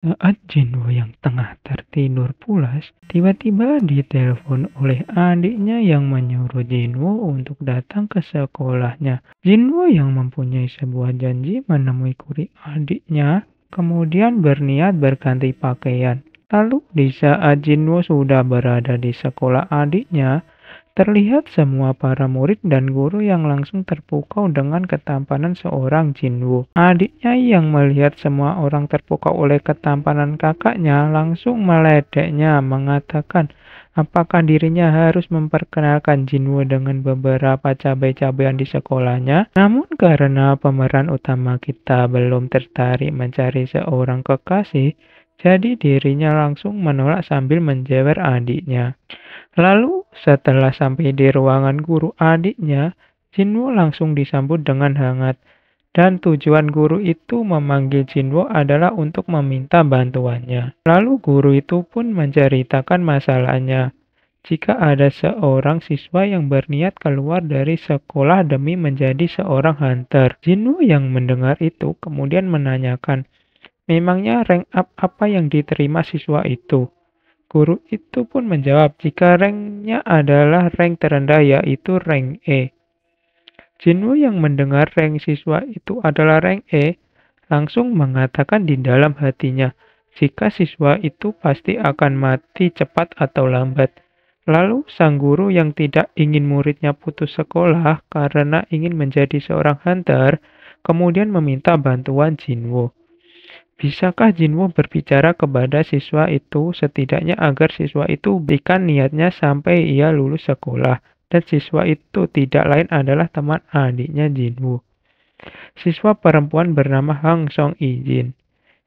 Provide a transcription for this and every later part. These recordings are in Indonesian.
Saat Jinwo yang tengah tertidur pulas, tiba-tiba ditelepon oleh adiknya yang menyuruh Jinwo untuk datang ke sekolahnya. Jinwo yang mempunyai sebuah janji menemui kuri adiknya, kemudian berniat berganti pakaian. Lalu di saat Jinwo sudah berada di sekolah adiknya, terlihat semua para murid dan guru yang langsung terpukau dengan ketampanan seorang Jinwoo. Adiknya yang melihat semua orang terpukau oleh ketampanan kakaknya langsung meledeknya, mengatakan apakah dirinya harus memperkenalkan Jinwoo dengan beberapa cabai-cabean di sekolahnya. Namun karena pemeran utama kita belum tertarik mencari seorang kekasih, jadi dirinya langsung menolak sambil menjewer adiknya. Lalu, setelah sampai di ruangan guru adiknya, Jinwo langsung disambut dengan hangat. Dan tujuan guru itu memanggil Jinwo adalah untuk meminta bantuannya. Lalu guru itu pun menceritakan masalahnya. Jika ada seorang siswa yang berniat keluar dari sekolah demi menjadi seorang hunter. Jinwo yang mendengar itu kemudian menanyakan, memangnya rank up apa yang diterima siswa itu? Guru itu pun menjawab jika ranknya adalah rank terendah yaitu rank E. Jinwoo yang mendengar rank siswa itu adalah rank E, langsung mengatakan di dalam hatinya, jika siswa itu pasti akan mati cepat atau lambat. Lalu sang guru yang tidak ingin muridnya putus sekolah karena ingin menjadi seorang hunter, kemudian meminta bantuan Jinwoo. Bisakah Jinwoo berbicara kepada siswa itu setidaknya agar siswa itu berikan niatnya sampai ia lulus sekolah? Dan siswa itu tidak lain adalah teman adiknya Jinwoo. Siswa perempuan bernama Hang Song Ijin.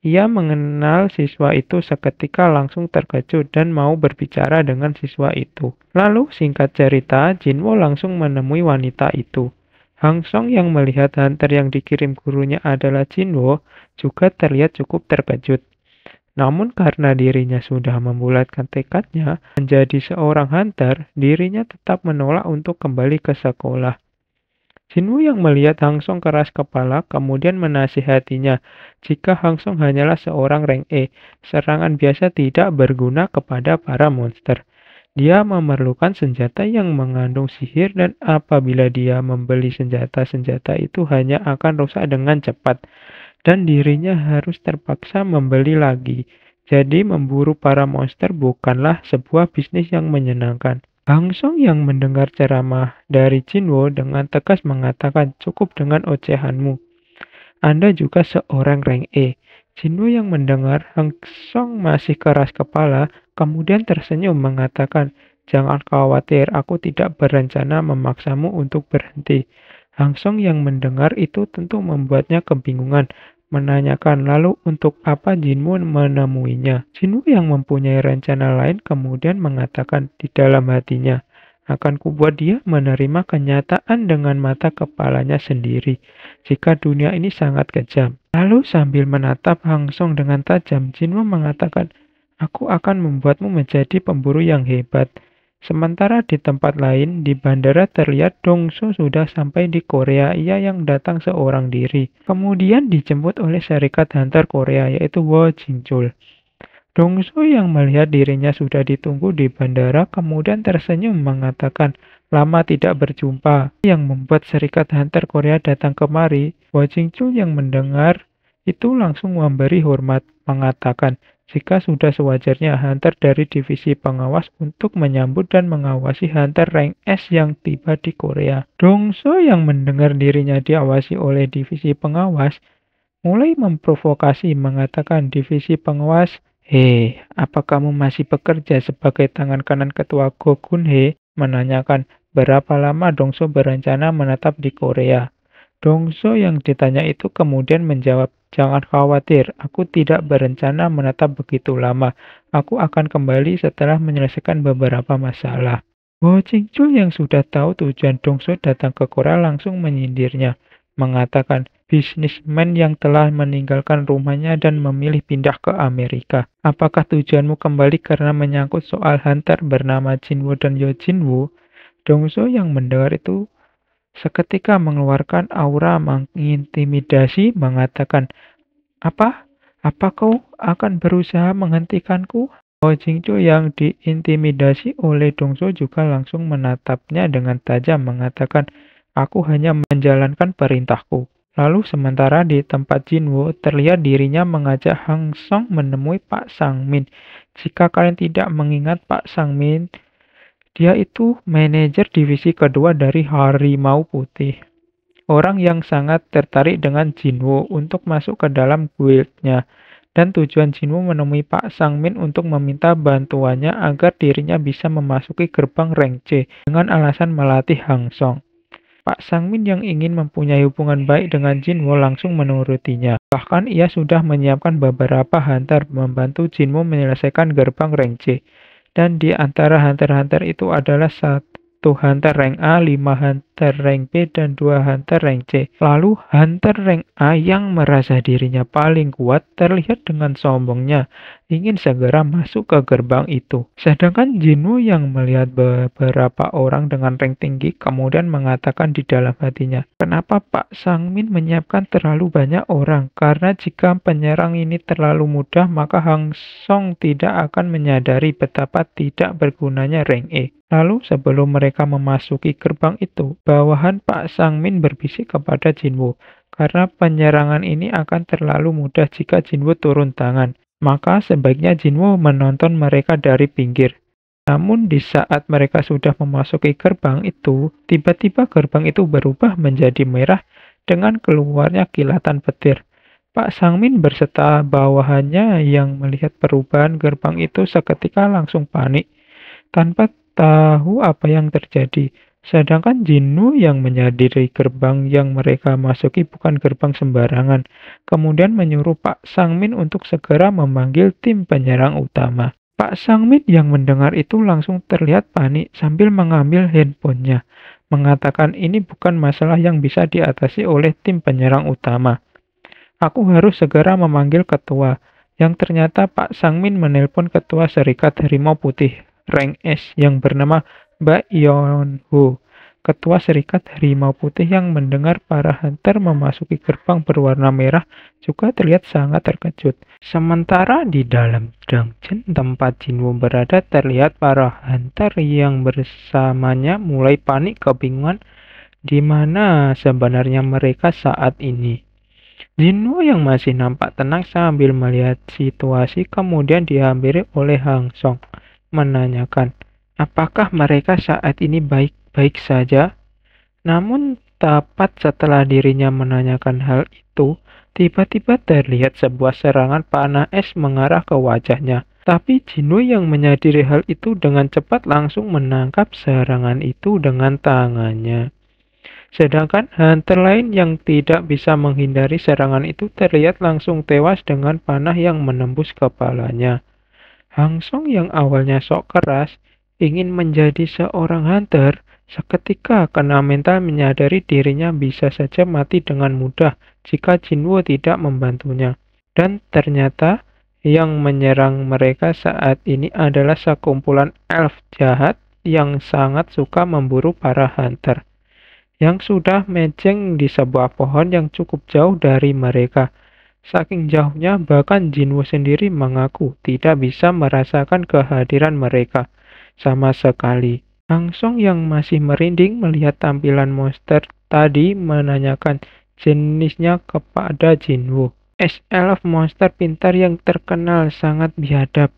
Ia mengenal siswa itu seketika langsung terkejut dan mau berbicara dengan siswa itu. Lalu singkat cerita, Jinwoo langsung menemui wanita itu. Hang Song yang melihat hunter yang dikirim gurunya adalah Jinwoo juga terlihat cukup terkejut. Namun karena dirinya sudah membulatkan tekadnya menjadi seorang hunter, dirinya tetap menolak untuk kembali ke sekolah. Jinwoo yang melihat Hang Song keras kepala kemudian menasihatinya jika Hang Song hanyalah seorang rank E, serangan biasa tidak berguna kepada para monster. Dia memerlukan senjata yang mengandung sihir dan apabila dia membeli senjata-senjata itu hanya akan rusak dengan cepat dan dirinya harus terpaksa membeli lagi. Jadi memburu para monster bukanlah sebuah bisnis yang menyenangkan. Hang Song yang mendengar ceramah dari Jinwoo dengan tegas mengatakan cukup dengan ocehanmu. Anda juga seorang rank E. Jinwoo yang mendengar Hang Song masih keras kepala, kemudian tersenyum mengatakan, jangan khawatir, aku tidak berencana memaksamu untuk berhenti. Hang Song yang mendengar itu tentu membuatnya kebingungan, menanyakan lalu untuk apa Jinwoo menemuinya. Jinwoo yang mempunyai rencana lain kemudian mengatakan di dalam hatinya, akan kubuat dia menerima kenyataan dengan mata kepalanya sendiri, jika dunia ini sangat kejam. Lalu sambil menatap Hang Song dengan tajam, Jinwoo mengatakan, aku akan membuatmu menjadi pemburu yang hebat. Sementara di tempat lain, di bandara terlihat Dongso sudah sampai di Korea, ia yang datang seorang diri. Kemudian dijemput oleh Serikat Hunter Korea, yaitu Wo Jingchul. Dongso yang melihat dirinya sudah ditunggu di bandara kemudian tersenyum mengatakan, lama tidak berjumpa. Yang membuat Serikat Hunter Korea datang kemari, Wo Jingchul yang mendengar itu langsung memberi hormat, mengatakan, jika sudah sewajarnya Hunter dari divisi pengawas untuk menyambut dan mengawasi Hunter rank S yang tiba di Korea. Dongso yang mendengar dirinya diawasi oleh divisi pengawas, mulai memprovokasi mengatakan divisi pengawas, hei, apa kamu masih bekerja sebagai tangan kanan ketua Gogunhe? Menanyakan berapa lama Dongso berencana menetap di Korea. Dongso yang ditanya itu kemudian menjawab, jangan khawatir, aku tidak berencana menetap begitu lama. Aku akan kembali setelah menyelesaikan beberapa masalah. Wo Jingchul yang sudah tahu tujuan Dongso datang ke Korea langsung menyindirnya, mengatakan, bisnismen yang telah meninggalkan rumahnya dan memilih pindah ke Amerika. Apakah tujuanmu kembali karena menyangkut soal hunter bernama Jinwoo dan Yo Jinwoo? Dongso yang mendengar itu seketika mengeluarkan aura mengintimidasi, mengatakan, apa? Apa kau akan berusaha menghentikanku? Oh Jingco yang diintimidasi oleh Dongso juga langsung menatapnya dengan tajam, mengatakan, aku hanya menjalankan perintahku. Lalu sementara di tempat Jinwo, terlihat dirinya mengajak Hang Song menemui Pak Sangmin. Jika kalian tidak mengingat Pak Sangmin, dia itu manajer divisi kedua dari Harimau Putih. Orang yang sangat tertarik dengan Jinwo untuk masuk ke dalam guildnya. Dan tujuan Jinwo menemui Pak Sangmin untuk meminta bantuannya agar dirinya bisa memasuki gerbang rank C dengan alasan melatih Hang Song. Pak Sangmin yang ingin mempunyai hubungan baik dengan Jinwo langsung menurutinya. Bahkan ia sudah menyiapkan beberapa hunter membantu Jinwo menyelesaikan gerbang rank C. Dan di antara hunter-hunter itu adalah satu hunter rank A, 5 hunter rank B, dan 2 hunter rank C. Lalu hunter rank A yang merasa dirinya paling kuat terlihat dengan sombongnya ingin segera masuk ke gerbang itu. Sedangkan Jinwoo yang melihat beberapa orang dengan rank tinggi kemudian mengatakan di dalam hatinya, kenapa Pak Sangmin menyiapkan terlalu banyak orang? Karena jika penyerang ini terlalu mudah, maka Hang Song tidak akan menyadari betapa tidak bergunanya rank E. Lalu sebelum mereka memasuki gerbang itu, bawahan Pak Sangmin berbisik kepada Jinwoo, karena penyerangan ini akan terlalu mudah jika Jinwoo turun tangan. Maka sebaiknya Jinwoo menonton mereka dari pinggir. Namun di saat mereka sudah memasuki gerbang itu, tiba-tiba gerbang itu berubah menjadi merah dengan keluarnya kilatan petir. Pak Sangmin berserta bawahannya yang melihat perubahan gerbang itu seketika langsung panik, tanpa tahu apa yang terjadi. Sedangkan Jinwoo yang menyadari gerbang yang mereka masuki bukan gerbang sembarangan, kemudian menyuruh Pak Sangmin untuk segera memanggil tim penyerang utama. Pak Sangmin yang mendengar itu langsung terlihat panik sambil mengambil handphonenya, mengatakan ini bukan masalah yang bisa diatasi oleh tim penyerang utama. Aku harus segera memanggil ketua, yang ternyata Pak Sangmin menelpon ketua Serikat Harimau Putih rank S yang bernama Mbak Yeonho. Ketua Serikat Harimau Putih yang mendengar para hunter memasuki gerbang berwarna merah juga terlihat sangat terkejut. Sementara di dalam dungeon tempat Jinwoo berada terlihat para hunter yang bersamanya mulai panik kebingungan di mana sebenarnya mereka saat ini. Jinwoo yang masih nampak tenang sambil melihat situasi kemudian dihampiri oleh Hang Song menanyakan, apakah mereka saat ini baik-baik saja? Namun, tepat setelah dirinya menanyakan hal itu, tiba-tiba terlihat sebuah serangan panah es mengarah ke wajahnya. Tapi Jinwoo yang menyadari hal itu dengan cepat langsung menangkap serangan itu dengan tangannya. Sedangkan hunter lain yang tidak bisa menghindari serangan itu terlihat langsung tewas dengan panah yang menembus kepalanya. Hang Song yang awalnya sok keras, ingin menjadi seorang hunter, seketika kena mental menyadari dirinya bisa saja mati dengan mudah jika Jinwoo tidak membantunya. Dan ternyata yang menyerang mereka saat ini adalah sekumpulan elf jahat yang sangat suka memburu para hunter, yang sudah mejeng di sebuah pohon yang cukup jauh dari mereka. Saking jauhnya, bahkan Jinwoo sendiri mengaku tidak bisa merasakan kehadiran mereka sama sekali. Hang Song yang masih merinding melihat tampilan monster tadi menanyakan jenisnya kepada Jinwoo. S-Elf monster pintar yang terkenal sangat biadab,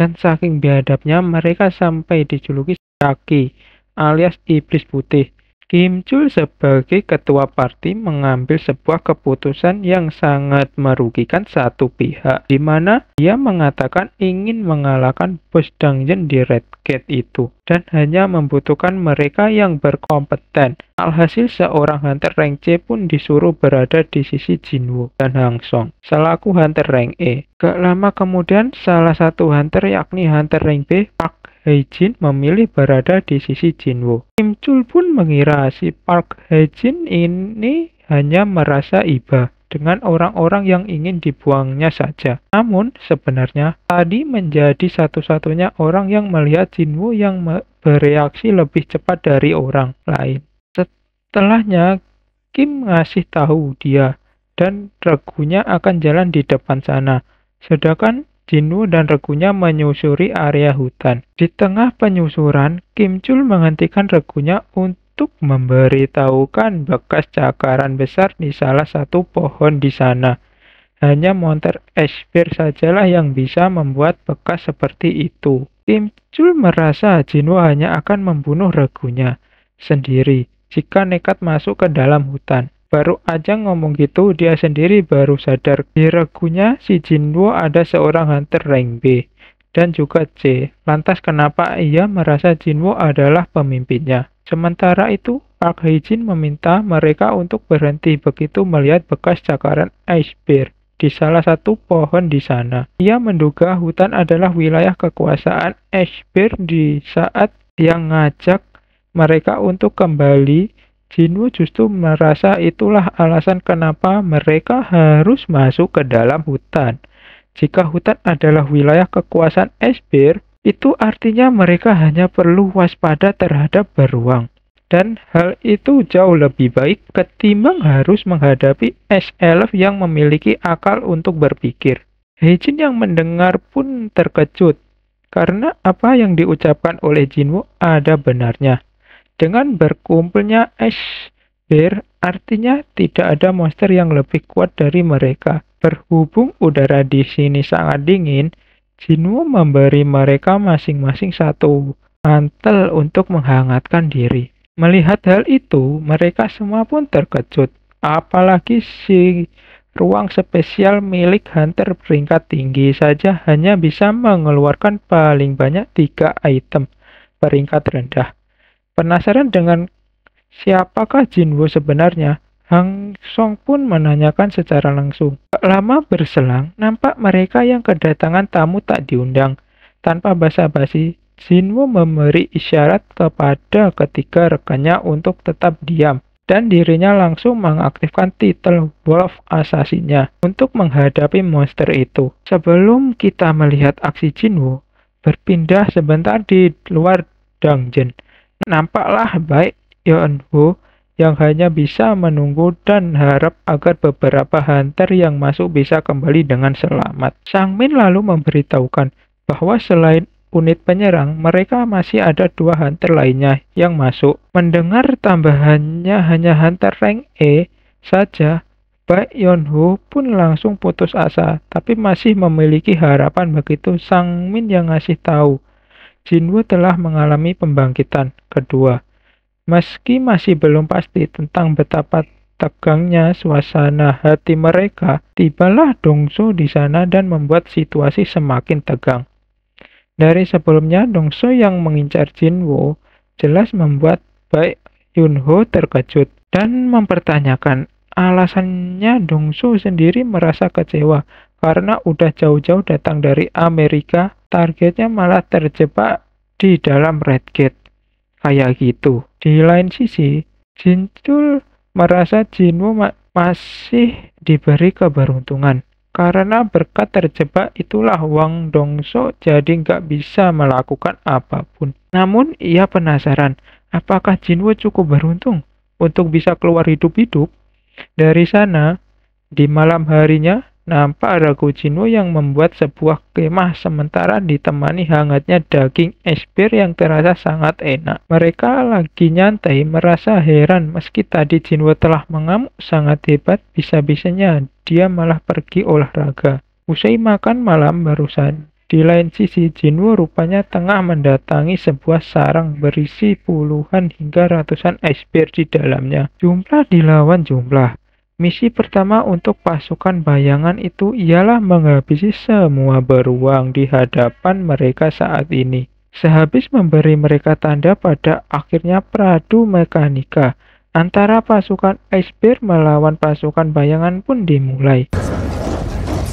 dan saking biadabnya mereka sampai dijuluki Shaki alias Iblis Putih. Kim Chul sebagai ketua parti mengambil sebuah keputusan yang sangat merugikan satu pihak, di mana dia mengatakan ingin mengalahkan bos dungeon di Red Gate itu, dan hanya membutuhkan mereka yang berkompeten. Alhasil seorang hunter rank C pun disuruh berada di sisi Jinwoo dan Hang Song, selaku hunter rank E. Gak lama kemudian, salah satu hunter yakni hunter rank B, Park Hae-jin memilih berada di sisi Jinwoo. Kim Chul pun mengira si Park Hae-jin ini hanya merasa iba dengan orang-orang yang ingin dibuangnya saja. Namun sebenarnya tadi menjadi satu-satunya orang yang melihat Jinwoo yang bereaksi lebih cepat dari orang lain. Setelahnya Kim ngasih tahu dia dan regunya akan jalan di depan sana. sedangkan Jinwoo dan regunya menyusuri area hutan. Di tengah penyusuran, Kim Chul menghentikan regunya untuk memberitahukan bekas cakaran besar di salah satu pohon di sana. Hanya monster Esper sajalah yang bisa membuat bekas seperti itu. Kim Chul merasa Jinwoo hanya akan membunuh regunya sendiri jika nekat masuk ke dalam hutan. Baru aja ngomong gitu, dia sendiri baru sadar di regunya si Jinwoo ada seorang hunter rank B dan juga C. Lantas kenapa ia merasa Jinwoo adalah pemimpinnya? Sementara itu, Park Hae-jin meminta mereka untuk berhenti begitu melihat bekas cakaran Ice Bear di salah satu pohon di sana. Ia menduga hutan adalah wilayah kekuasaan Ice Bear di saat yang ngajak mereka untuk kembali. Jinwoo justru merasa itulah alasan kenapa mereka harus masuk ke dalam hutan. Jika hutan adalah wilayah kekuasaan Ice Bear, itu artinya mereka hanya perlu waspada terhadap beruang. Dan hal itu jauh lebih baik ketimbang harus menghadapi Ice Elf yang memiliki akal untuk berpikir. Hae-jin yang mendengar pun terkejut, karena apa yang diucapkan oleh Jinwoo ada benarnya. Dengan berkumpulnya Ice Bear, artinya tidak ada monster yang lebih kuat dari mereka. Berhubung udara di sini sangat dingin, Jinwoo memberi mereka masing-masing satu mantel untuk menghangatkan diri. Melihat hal itu, mereka semua pun terkejut. Apalagi si ruang spesial milik hunter peringkat tinggi saja hanya bisa mengeluarkan paling banyak 3 item peringkat rendah. Penasaran dengan siapakah Jinwoo sebenarnya, Hang Song pun menanyakan secara langsung. Tak lama berselang, nampak mereka yang kedatangan tamu tak diundang. Tanpa basa-basi, Jinwoo memberi isyarat kepada ketiga rekannya untuk tetap diam, dan dirinya langsung mengaktifkan titel Wolf Assassin-nya untuk menghadapi monster itu. Sebelum kita melihat aksi Jinwoo, berpindah sebentar di luar dungeon. Nampaklah baik Yeon-ho yang hanya bisa menunggu dan harap agar beberapa hunter yang masuk bisa kembali dengan selamat. Sang Min lalu memberitahukan bahwa selain unit penyerang, mereka masih ada 2 hunter lainnya yang masuk. Mendengar tambahannya hanya hunter rank E saja, baik Yeon-ho pun langsung putus asa, tapi masih memiliki harapan begitu Sang Min yang ngasih tahu Jinwoo telah mengalami pembangkitan kedua. Meski masih belum pasti tentang betapa tegangnya suasana hati mereka, tibalah Dongso di sana dan membuat situasi semakin tegang. Dari sebelumnya, Dongso yang mengincar Jinwoo jelas membuat baik Yunho terkejut dan mempertanyakan alasannya. Dongso sendiri merasa kecewa karena udah jauh-jauh datang dari Amerika, targetnya malah terjebak di dalam Red Gate. Kayak gitu. Di lain sisi, Jin Chul merasa Jinwoo masih diberi keberuntungan. Karena berkat terjebak itulah Wang Dongso jadi nggak bisa melakukan apapun. Namun ia penasaran, apakah Jinwoo cukup beruntung untuk bisa keluar hidup-hidup? Dari sana, di malam harinya, nampak ragu Jinwoo yang membuat sebuah kemah sementara ditemani hangatnya daging esper yang terasa sangat enak. Mereka lagi nyantai, merasa heran meski tadi Jinwoo telah mengamuk sangat hebat, bisa-bisanya dia malah pergi olahraga. Usai makan malam barusan, di lain sisi Jinwoo rupanya tengah mendatangi sebuah sarang berisi puluhan hingga ratusan esper di dalamnya. Jumlah dilawan jumlah. Misi pertama untuk pasukan bayangan itu ialah menghabisi semua beruang di hadapan mereka saat ini. Sehabis memberi mereka tanda pada akhirnya peradu mekanika antara pasukan Ice Bear melawan pasukan bayangan pun dimulai.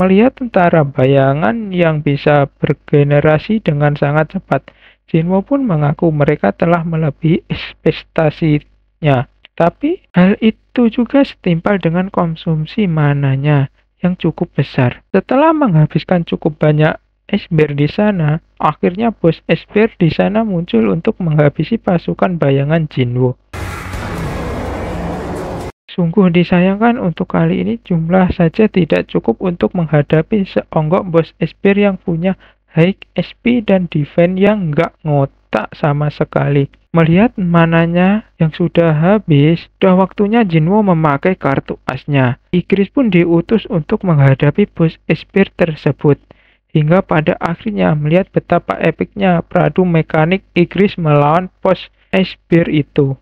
Melihat tentara bayangan yang bisa bergenerasi dengan sangat cepat, Jinwoo pun mengaku mereka telah melebihi ekspektasinya. Tapi hal itu juga setimpal dengan konsumsi mananya yang cukup besar. Setelah menghabiskan cukup banyak Esper di sana, akhirnya bos Esper di sana muncul untuk menghabisi pasukan bayangan Jinwoo. Sungguh disayangkan untuk kali ini jumlah saja tidak cukup untuk menghadapi seonggok bos Esper yang punya high SP dan defense yang nggak ngotak sama sekali. Melihat mananya yang sudah habis, sudah waktunya Jinwo memakai kartu asnya. Igris pun diutus untuk menghadapi bos Esper tersebut. Hingga pada akhirnya melihat betapa epicnya peradu mekanik Igris melawan bos Esper itu.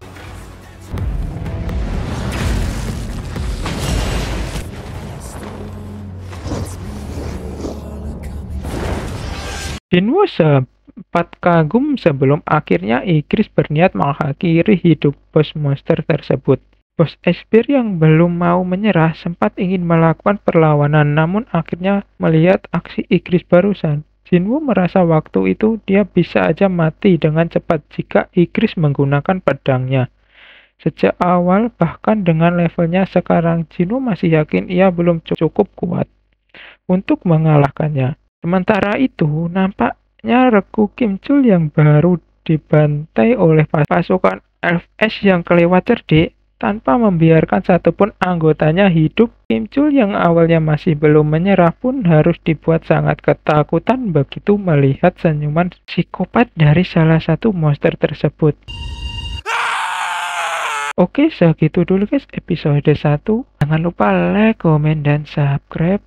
Jinwo sempat kagum sebelum akhirnya Igris berniat mengakhiri hidup bos monster tersebut. Bos Esper yang belum mau menyerah sempat ingin melakukan perlawanan, namun akhirnya melihat aksi Igris barusan. Jinwo merasa waktu itu dia bisa aja mati dengan cepat jika Igris menggunakan pedangnya. Sejak awal, bahkan dengan levelnya sekarang, Jinwo masih yakin ia belum cukup kuat untuk mengalahkannya. Sementara itu, nampaknya Regu Kimchul yang baru dibantai oleh pasukan Elf Ash yang kelewat cerdik tanpa membiarkan satupun anggotanya hidup. Kimchul yang awalnya masih belum menyerah pun harus dibuat sangat ketakutan begitu melihat senyuman psikopat dari salah satu monster tersebut. Oke, segitu dulu guys episode 1. Jangan lupa like, komen, dan subscribe.